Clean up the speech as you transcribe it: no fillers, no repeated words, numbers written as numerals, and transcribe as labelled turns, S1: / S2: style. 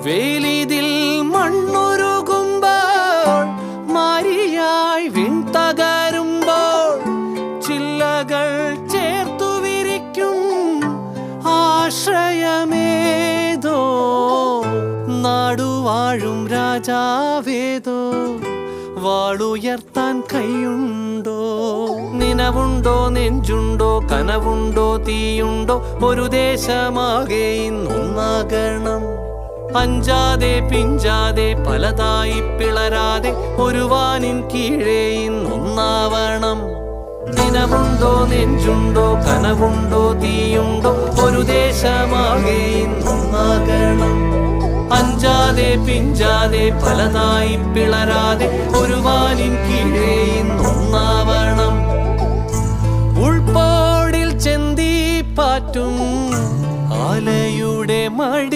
S1: വേലിതിൽ മണ്ണുരുകുമ്പോൾ മാരിയായി വിൺതകരുമ്പോൾ ചില്ലകൾ ചേർത്തു വിരിക്കും ആശ്രയമേതോ നാടുവാഴും രാജാവേതോ വാളുയർത്താൻ കൈയുണ്ടോ നിനവുണ്ടോ നെഞ്ചുണ്ടോ കനവുണ്ടോ തീയുണ്ടോ ഒരു ദേശമാകെ ഇന്നൊന്നാകണം അഞ്ചാതെ പിഞ്ചാതെ പലതായി പിളരാതെ ഒരു വാനിൻ കീഴേ ഇന്നൊന്നാവണം നിനവുണ്ടോ നെഞ്ചുണ്ടോ കനവുണ്ടോ തീയുണ്ടോ ഒരു ദേശമാകെ ഇന്നൊന്നാകണം അഞ്ചാതെ പിഞ്ചാതെ പലതായി പിളരാതെ ഒരു വാനിൻ കീഴേ ഇന്നൊന്നാവണം ഉൾപ്പോടിൽ ചെന്തി പാറ്റും ആലയുടെ മടി